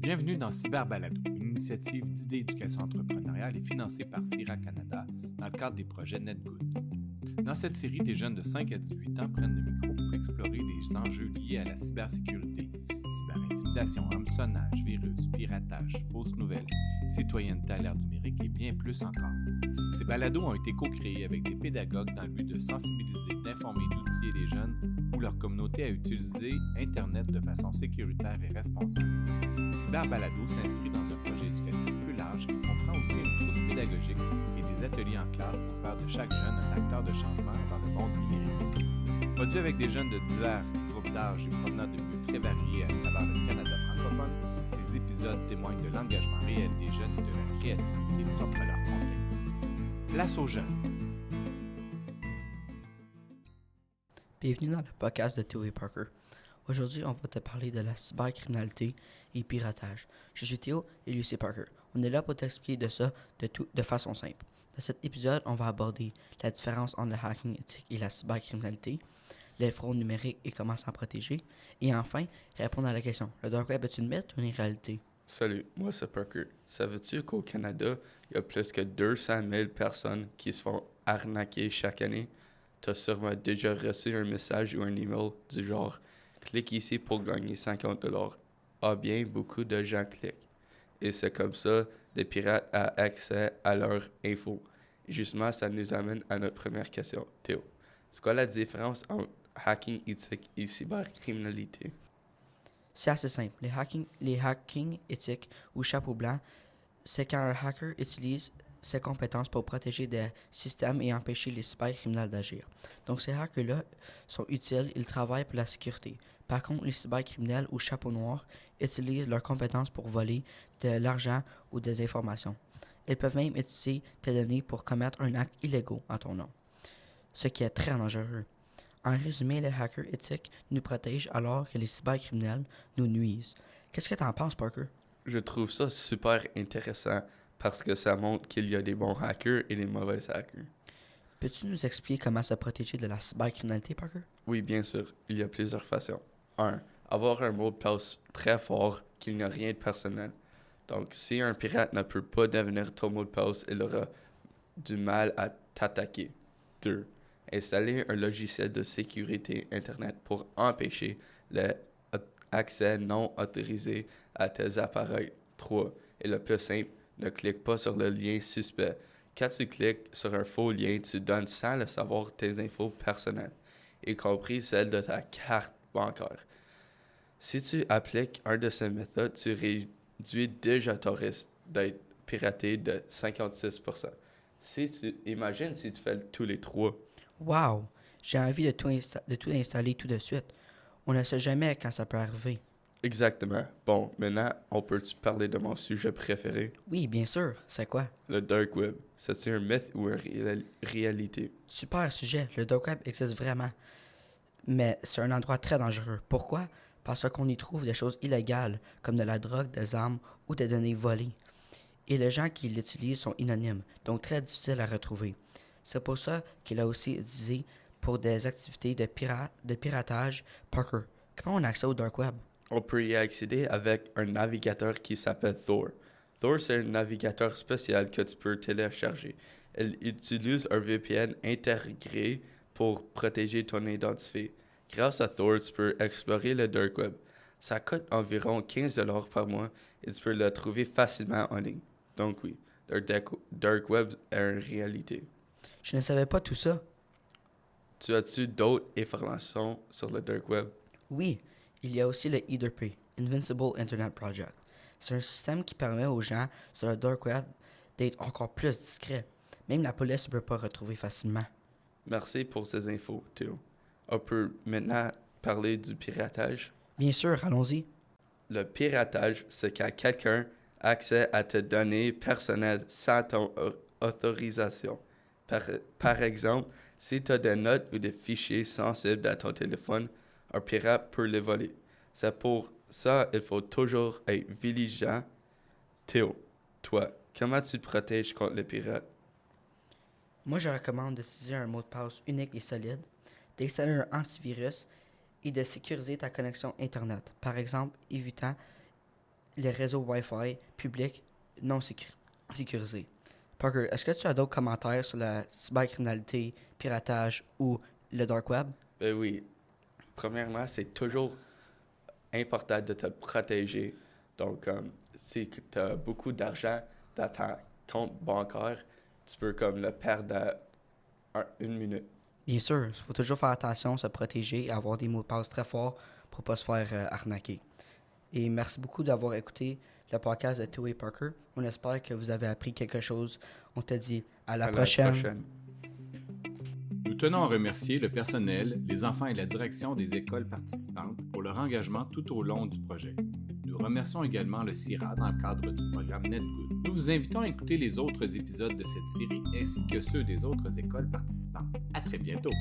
Bienvenue dans Cyberbalado, une initiative d'idées d'éducation entrepreneuriale et financée par CIRA Canada dans le cadre des projets NetGood. Dans cette série, des jeunes de 5 à 18 ans prennent le micro pour explorer les enjeux liés à la cybersécurité, cyberintimidation, hameçonnage, virus, piratage, fausses nouvelles, citoyenneté à l'ère numérique et bien plus encore. Ces balados ont été co-créés avec des pédagogues dans le but de sensibiliser, d'informer et d'outiller les jeunes ou leur communauté à utiliser Internet de façon sécuritaire et responsable. Cyberbalado s'inscrit dans un projet éducatif plus large qui comprend aussi une trousse pédagogique et des ateliers en classe pour faire de chaque jeune un acteur de changement dans le monde numérique. Produit avec des jeunes de divers groupes d'âge et provenant de milieux très variés à travers le Canada francophone, ces épisodes témoignent de l'engagement réel des jeunes et de leur créativité propre à leur contexte. Place aux jeunes. Bienvenue dans le podcast de Théo et Parker. Aujourd'hui, on va te parler de la cybercriminalité et piratage. Je suis Théo et lui c'est Parker. On est là pour t'expliquer de ça de façon simple. Dans cet épisode, on va aborder la différence entre le hacking éthique et la cybercriminalité, les fraudes numériques et comment s'en protéger, et enfin, répondre à la question, le dark web est une mythe ou une réalité? Salut, moi c'est Parker. Savais-tu qu'au Canada, il y a plus que 200 000 personnes qui se font arnaquer chaque année? Tu as sûrement déjà reçu un message ou un email du genre « Clique ici pour gagner 50$. » Ah bien, beaucoup de gens cliquent. Et c'est comme ça, les pirates ont accès à leurs infos. Et justement, ça nous amène à notre première question. Théo, c'est quoi la différence entre hacking éthique et cybercriminalité? C'est assez simple. Les hacking éthiques ou chapeau blanc, c'est quand un hacker utilise ses compétences pour protéger des systèmes et empêcher les cybercriminels d'agir. Donc ces hackers-là sont utiles, ils travaillent pour la sécurité. Par contre, les cybercriminels ou chapeaux noirs utilisent leurs compétences pour voler de l'argent ou des informations. Ils peuvent même utiliser tes données pour commettre un acte illégal en ton nom, ce qui est très dangereux. En résumé, les hackers éthiques nous protègent alors que les cybercriminels nous nuisent. Qu'est-ce que t'en penses, Parker? Je trouve ça super intéressant parce que ça montre qu'il y a des bons hackers et des mauvais hackers. Peux-tu nous expliquer comment se protéger de la cybercriminalité, Parker? Oui, bien sûr, il y a plusieurs façons. 1. Avoir un mot de passe très fort qu'il n'y a rien de personnel. Donc, si un pirate ne peut pas devenir ton mot de passe, il aura du mal à t'attaquer. 2. Installer un logiciel de sécurité Internet pour empêcher l'accès non autorisé à tes appareils. 3. Et le plus simple, ne clique pas sur le lien suspect. Quand tu cliques sur un faux lien, tu donnes sans le savoir tes infos personnelles, y compris celles de ta carte bancaire. Si tu appliques un de ces méthodes, tu réduis déjà ton risque d'être piraté de 56%. Imagine si tu fais tous les trois. Wow! J'ai envie de tout installer tout de suite. On ne sait jamais quand ça peut arriver. Exactement. Bon, maintenant, on peut-tu parler de mon sujet préféré? Oui, bien sûr. C'est quoi? Le dark web. C'est-tu un mythe ou une réalité? Super sujet. Le dark web existe vraiment. Mais c'est un endroit très dangereux. Pourquoi? Parce qu'on y trouve des choses illégales, comme de la drogue, des armes ou des données volées. Et les gens qui l'utilisent sont anonymes, donc très difficiles à retrouver. C'est pour ça qu'il a aussi utilisé pour des activités de piratage. Parker, comment on a accès au dark web? On peut y accéder avec un navigateur qui s'appelle Thor. Thor, c'est un navigateur spécial que tu peux télécharger. Il utilise un VPN intégré pour protéger ton identité. Grâce à Thor, tu peux explorer le dark web. Ça coûte environ 15$ par mois et tu peux le trouver facilement en ligne. Donc oui, le dark web est une réalité. Je ne savais pas tout ça. Tu as-tu d'autres informations sur le dark web? Oui, il y a aussi le EDRP, Invincible Internet Project. C'est un système qui permet aux gens sur le dark web d'être encore plus discrets. Même la police ne peut pas retrouver facilement. Merci pour ces infos, Théo. On peut maintenant parler du piratage. Bien sûr, allons-y. Le piratage, c'est quand quelqu'un a accès à tes données personnelles sans ton autorisation. Par exemple, si tu as des notes ou des fichiers sensibles dans ton téléphone, un pirate peut les voler. C'est pour ça qu'il faut toujours être vigilant. Théo, toi, comment tu te protèges contre les pirates? Moi, je recommande d'utiliser un mot de passe unique et solide, d'installer un antivirus et de sécuriser ta connexion Internet. Par exemple, évitant les réseaux Wi-Fi publics non sécurisés. Parker, est-ce que tu as d'autres commentaires sur la cybercriminalité, piratage ou le dark web? Ben oui. Premièrement, c'est toujours important de te protéger. Donc, si tu as beaucoup d'argent dans ton compte bancaire, tu peux comme le perdre à une minute. Bien sûr, il faut toujours faire attention, se protéger et avoir des mots de passe très forts pour ne pas se faire arnaquer. Et merci beaucoup d'avoir écouté le podcast de Two-Way Parker. On espère que vous avez appris quelque chose. On te dit à la prochaine. Nous tenons à remercier le personnel, les enfants et la direction des écoles participantes pour leur engagement tout au long du projet. Nous remercions également le CIRA dans le cadre du programme NetGood. Nous vous invitons à écouter les autres épisodes de cette série ainsi que ceux des autres écoles participantes. À très bientôt!